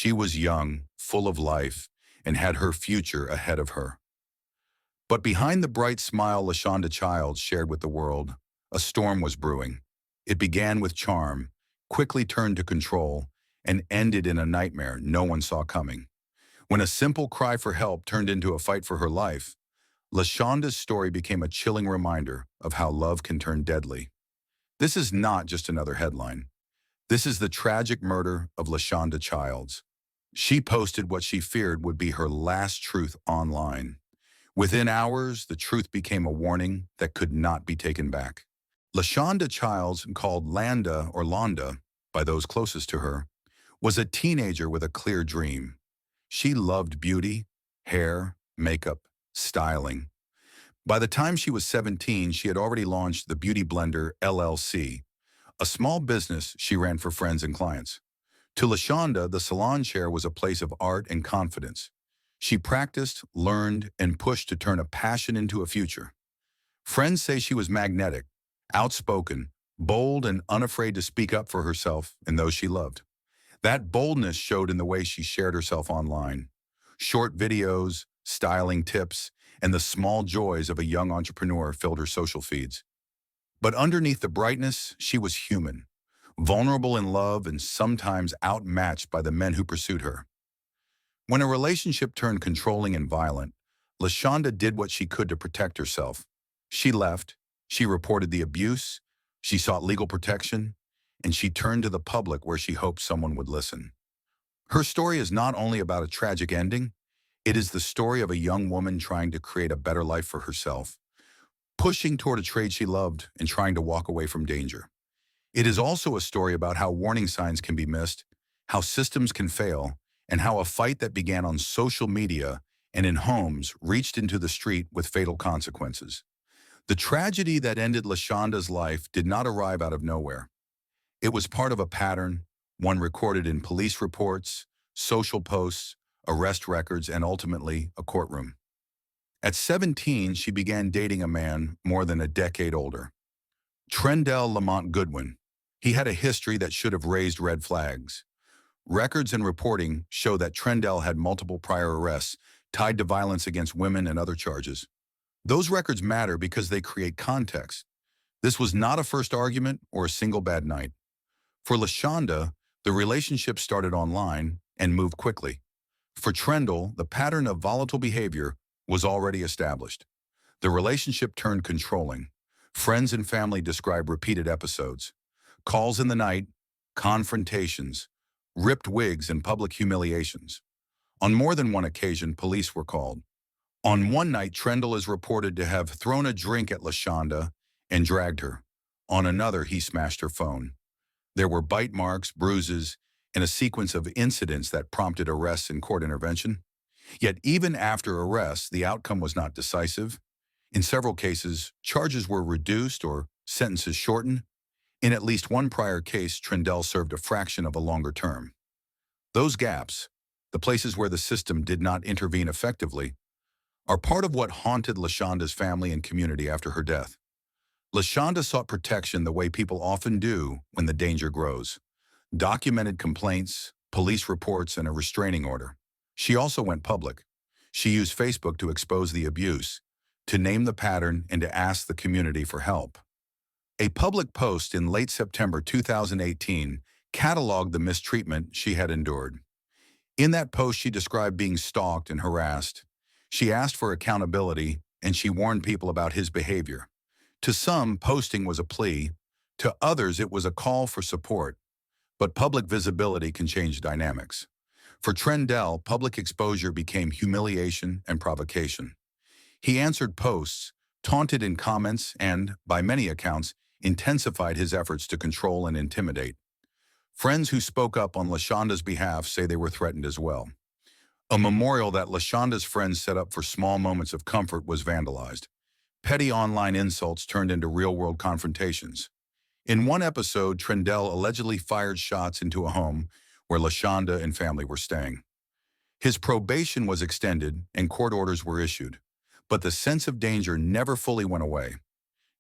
She was young, full of life, and had her future ahead of her. But behind the bright smile Lashonda Childs shared with the world, a storm was brewing. It began with charm, quickly turned to control, and ended in a nightmare no one saw coming. When a simple cry for help turned into a fight for her life, Lashonda's story became a chilling reminder of how love can turn deadly. This is not just another headline. This is the tragic murder of Lashonda Childs. She posted what she feared would be her last truth online. Within hours, the truth became a warning that could not be taken back. Lashonda Childs, called Landa or Londa by those closest to her, was a teenager with a clear dream. She loved beauty, hair, makeup, styling. By the time she was 17, she had already launched the Beauty Blender LLC, a small business she ran for friends and clients. To Lashonda, the salon chair was a place of art and confidence. She practiced, learned, and pushed to turn a passion into a future. Friends say she was magnetic, outspoken, bold, and unafraid to speak up for herself and those she loved. That boldness showed in the way she shared herself online. Short videos, styling tips, and the small joys of a young entrepreneur filled her social feeds. But underneath the brightness, she was human, vulnerable in love and sometimes outmatched by the men who pursued her. When a relationship turned controlling and violent, Lashonda did what she could to protect herself. She left, she reported the abuse, she sought legal protection, and she turned to the public where she hoped someone would listen. Her story is not only about a tragic ending, it is the story of a young woman trying to create a better life for herself, pushing toward a trade she loved and trying to walk away from danger. It is also a story about how warning signs can be missed, how systems can fail, and how a fight that began on social media and in homes reached into the street with fatal consequences. The tragedy that ended Lashonda's life did not arrive out of nowhere. It was part of a pattern, one recorded in police reports, social posts, arrest records, and ultimately a courtroom. At 17, she began dating a man more than a decade older. Trendell Lamont Goodwin. He had a history that should have raised red flags. Records and reporting show that Trendell had multiple prior arrests tied to violence against women and other charges. Those records matter because they create context. This was not a first argument or a single bad night. For Lashonda, the relationship started online and moved quickly. For Trendell, the pattern of volatile behavior was already established. The relationship turned controlling. Friends and family describe repeated episodes. Calls in the night, confrontations, ripped wigs, and public humiliations. On more than one occasion, police were called. On one night, Trendell is reported to have thrown a drink at Lashonda and dragged her. On another, he smashed her phone. There were bite marks, bruises, and a sequence of incidents that prompted arrests and court intervention. Yet even after arrests, the outcome was not decisive. In several cases, charges were reduced or sentences shortened. In at least one prior case, Trendell served a fraction of a longer term. Those gaps, the places where the system did not intervene effectively, are part of what haunted Lashonda's family and community after her death. Lashonda sought protection the way people often do when the danger grows. Documented complaints, police reports, and a restraining order. She also went public. She used Facebook to expose the abuse, to name the pattern, and to ask the community for help. A public post in late September 2018 cataloged the mistreatment she had endured. In that post, she described being stalked and harassed. She asked for accountability, and she warned people about his behavior. To some, posting was a plea. To others, it was a call for support. But public visibility can change dynamics. For Trendell, public exposure became humiliation and provocation. He answered posts, taunted in comments, and, by many accounts, intensified his efforts to control and intimidate. Friends who spoke up on Lashonda's behalf say they were threatened as well. A memorial that Lashonda's friends set up for small moments of comfort was vandalized. Petty online insults turned into real-world confrontations. In one episode, Trendell allegedly fired shots into a home where Lashonda and family were staying. His probation was extended and court orders were issued, but the sense of danger never fully went away.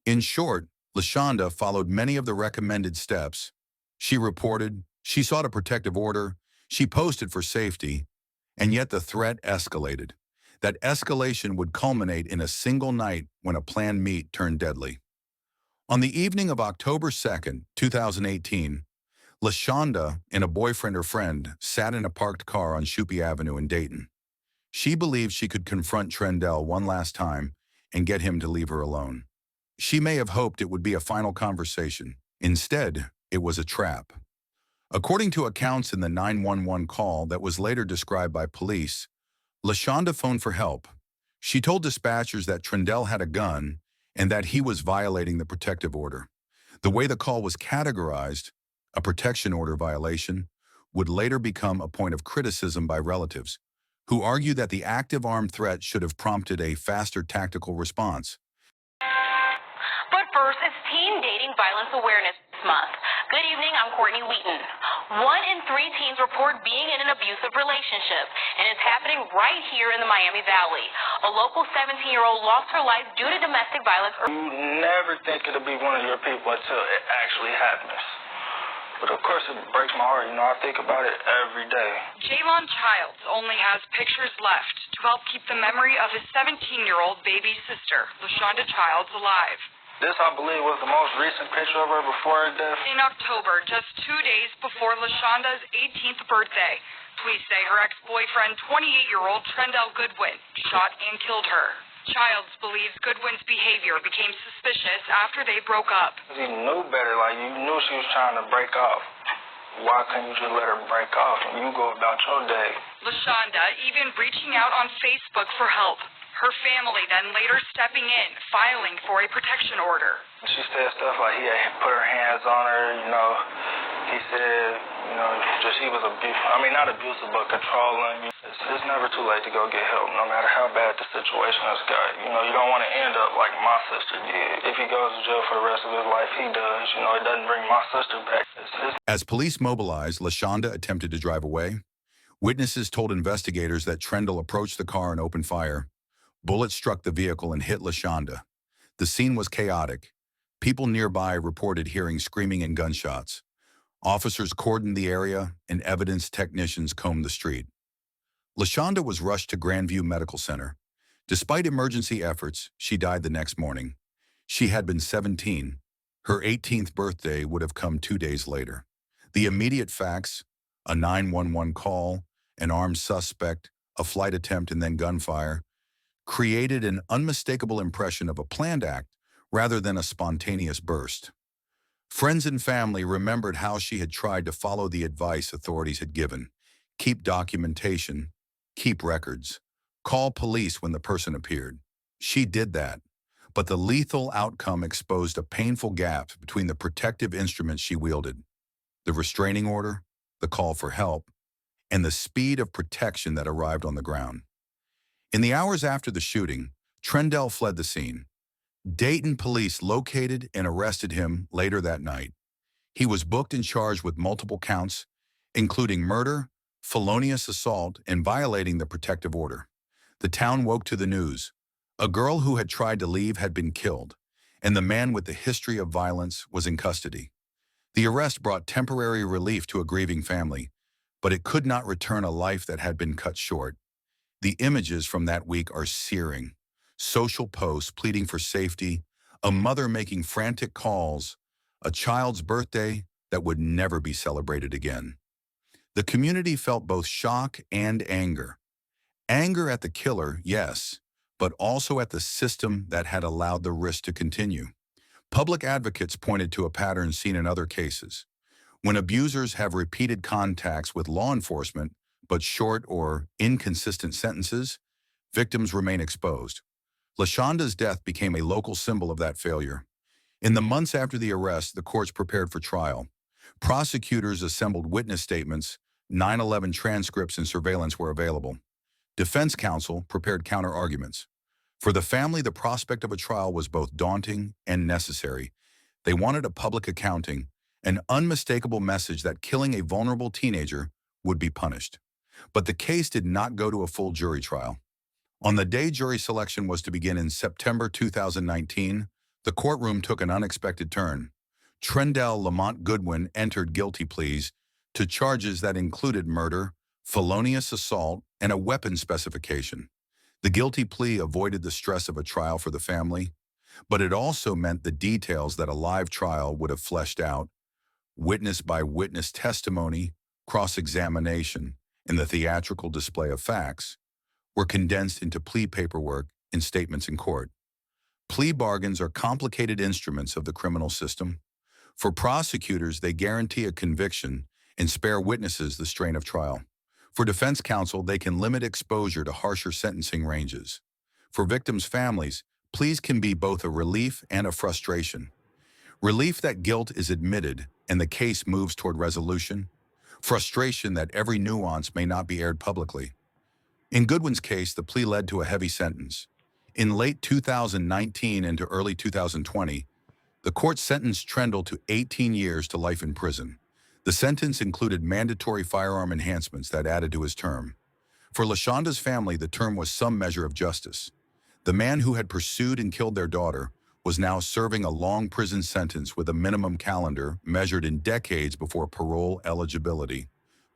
In short, Lashonda followed many of the recommended steps. She reported, she sought a protective order, She posted for safety, and yet the threat escalated. That escalation would culminate in a single night when a planned meet turned deadly. On the evening of October 2nd, 2018, Lashonda and a boyfriend or friend sat in a parked car on Shupe Avenue in Dayton. She believed she could confront Trendell one last time and get him to leave her alone. She may have hoped it would be a final conversation. Instead, it was a trap. According to accounts in the 911 call that was later described by police, Lashonda phoned for help. She told dispatchers that Trendell had a gun and that he was violating the protective order. The way the call was categorized, a protection order violation, would later become a point of criticism by relatives, who argued that the active armed threat should have prompted a faster tactical response. But first, it's Teen Dating Violence Awareness Month. Good evening, I'm Courtney Wheaton. 1 in 3 teens report being in an abusive relationship, and it's happening right here in the Miami Valley. A local 17-year-old lost her life due to domestic violence. You never think it'll be one of your people until it actually happens. But of course, it breaks my heart. I think about it every day. Jaylon Childs only has pictures left to help keep the memory of his 17-year-old baby sister, Lashonda Childs, alive. This, I believe, was the most recent picture of her before her death. In October, just 2 days before Lashonda's 18th birthday, police say her ex-boyfriend, 28-year-old Trendell Goodwin, shot and killed her. Childs believes Goodwin's behavior became suspicious after they broke up. He knew better, you knew she was trying to break off. Why couldn't you just let her break off and you go about your day? Lashonda even reaching out on Facebook for help. Her family then later stepping in, filing for a protection order. She said stuff like he had put her hands on her, He said, just he was not abusive, but controlling. It's never too late to go get help, no matter how bad the situation has got. You don't want to end up like my sister did. If he goes to jail for the rest of his life, he does. It doesn't bring my sister back. As police mobilized, Lashonda attempted to drive away. Witnesses told investigators that Trendell approached the car and opened fire. Bullets struck the vehicle and hit Lashonda. The scene was chaotic. People nearby reported hearing screaming and gunshots. Officers cordoned the area, and evidence technicians combed the street. Lashonda was rushed to Grandview Medical Center. Despite emergency efforts, she died the next morning. She had been 17. Her 18th birthday would have come 2 days later. The immediate facts, a 911 call, an armed suspect, a flight attempt, and then gunfire, created an unmistakable impression of a planned act rather than a spontaneous burst. Friends and family remembered how she had tried to follow the advice authorities had given. Keep documentation, keep records, call police when the person appeared. She did that, but the lethal outcome exposed a painful gap between the protective instruments she wielded, the restraining order, the call for help, and the speed of protection that arrived on the ground. In the hours after the shooting, Trendell fled the scene. Dayton police located and arrested him later that night. He was booked and charged with multiple counts, including murder, felonious assault, and violating the protective order. The town woke to the news. A girl who had tried to leave had been killed, and the man with the history of violence was in custody. The arrest brought temporary relief to a grieving family, but it could not return a life that had been cut short. The images from that week are searing. Social posts pleading for safety, a mother making frantic calls, a child's birthday that would never be celebrated again. The community felt both shock and anger. Anger at the killer, yes, but also at the system that had allowed the risk to continue. Public advocates pointed to a pattern seen in other cases. When abusers have repeated contacts with law enforcement, but short or inconsistent sentences, victims remain exposed. Lashonda's death became a local symbol of that failure. In the months after the arrest, the courts prepared for trial. Prosecutors assembled witness statements, 9/11 transcripts and surveillance were available. Defense counsel prepared counter-arguments. For the family, the prospect of a trial was both daunting and necessary. They wanted a public accounting, an unmistakable message that killing a vulnerable teenager would be punished. But the case did not go to a full jury trial. On the day jury selection was to begin in September 2019, the courtroom took an unexpected turn. Trendell Lamont Goodwin entered guilty pleas to charges that included murder, felonious assault, and a weapon specification. The guilty plea avoided the stress of a trial for the family, but it also meant the details that a live trial would have fleshed out, witness-by-witness testimony, cross-examination, and the theatrical display of facts, were condensed into plea paperwork and statements in court. Plea bargains are complicated instruments of the criminal system. For prosecutors, they guarantee a conviction and spare witnesses the strain of trial. For defense counsel, they can limit exposure to harsher sentencing ranges. For victims' families, pleas can be both a relief and a frustration. Relief that guilt is admitted and the case moves toward resolution. Frustration that every nuance may not be aired publicly. In Goodwin's case, the plea led to a heavy sentence. In late 2019 into early 2020, the court sentenced Trendle to 18 years to life in prison. The sentence included mandatory firearm enhancements that added to his term. For Lashonda's family, the term was some measure of justice. The man who had pursued and killed their daughter was now serving a long prison sentence with a minimum calendar measured in decades before parole eligibility.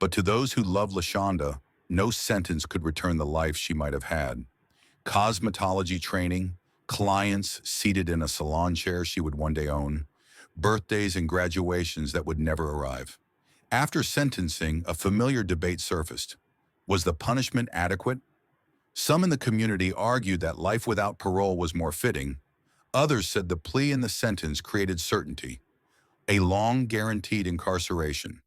But to those who loved Lashonda, no sentence could return the life she might have had. Cosmetology training, clients seated in a salon chair she would one day own, birthdays and graduations that would never arrive. After sentencing, a familiar debate surfaced. Was the punishment adequate? Some in the community argued that life without parole was more fitting. Others said the plea and the sentence created certainty, a long guaranteed incarceration.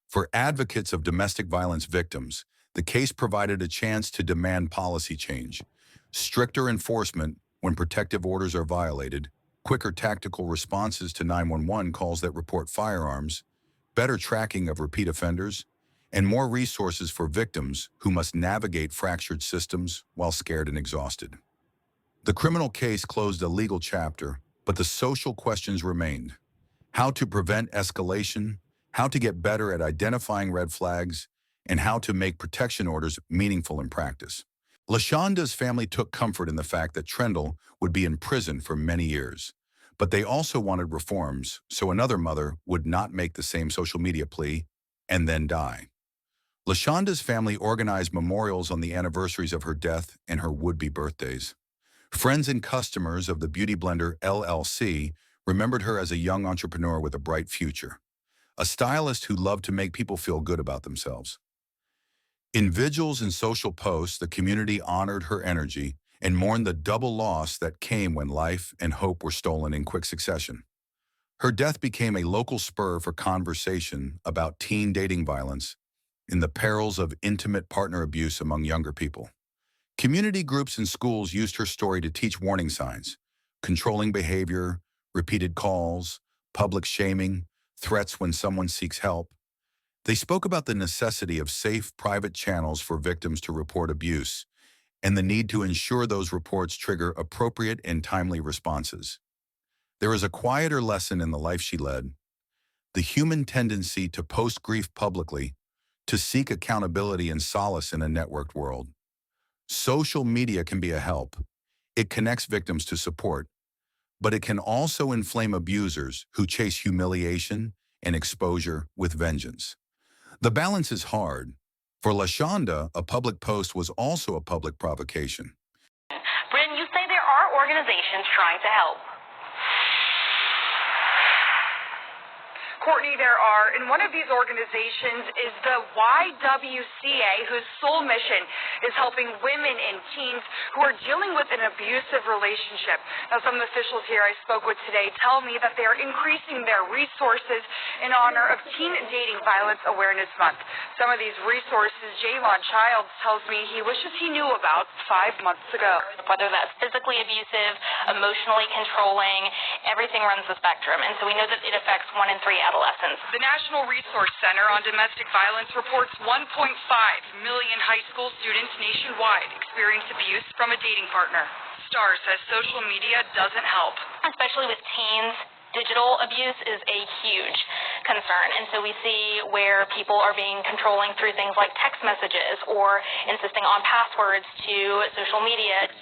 For advocates of domestic violence victims, the case provided a chance to demand policy change, stricter enforcement when protective orders are violated, quicker tactical responses to 911 calls that report firearms, better tracking of repeat offenders, and more resources for victims who must navigate fractured systems while scared and exhausted. The criminal case closed a legal chapter, but the social questions remained. How to prevent escalation, how to get better at identifying red flags, and how to make protection orders meaningful in practice. Lashonda's family took comfort in the fact that Trendle would be in prison for many years, but they also wanted reforms so another mother would not make the same social media plea and then die. Lashonda's family organized memorials on the anniversaries of her death and her would-be birthdays. Friends and customers of the Beauty Blender LLC remembered her as a young entrepreneur with a bright future, a stylist who loved to make people feel good about themselves. In vigils and social posts, the community honored her energy and mourned the double loss that came when life and hope were stolen in quick succession. Her death became a local spur for conversation about teen dating violence and the perils of intimate partner abuse among younger people. Community groups and schools used her story to teach warning signs, controlling behavior, repeated calls, public shaming, threats when someone seeks help. They spoke about the necessity of safe, private channels for victims to report abuse and the need to ensure those reports trigger appropriate and timely responses. There is a quieter lesson in the life she led: the human tendency to post grief publicly, to seek accountability and solace in a networked world. Social media can be a help. It connects victims to support, but it can also inflame abusers who chase humiliation and exposure with vengeance. The balance is hard. For Lashonda, a public post was also a public provocation. Bryn, you say there are organizations trying to help. Courtney, there are, and one of these organizations is the YWCA, whose sole mission is helping women and teens who are dealing with an abusive relationship. Now, some of the officials here I spoke with today tell me that they are increasing their resources in honor of Teen Dating Violence Awareness Month. Some of these resources, Jaylon Childs tells me he wishes he knew about 5 months ago. Whether that's physically abusive, emotionally controlling, everything runs the spectrum. And so we know that it affects 1 in 3 adolescents. The National Resource Center on Domestic Violence reports 1.5 million high school students nationwide experience abuse from a dating partner. STAR says social media doesn't help. Especially with teens, digital abuse is a huge concern. And so we see where people are being controlling through things like text messages or insisting on passwords to social media.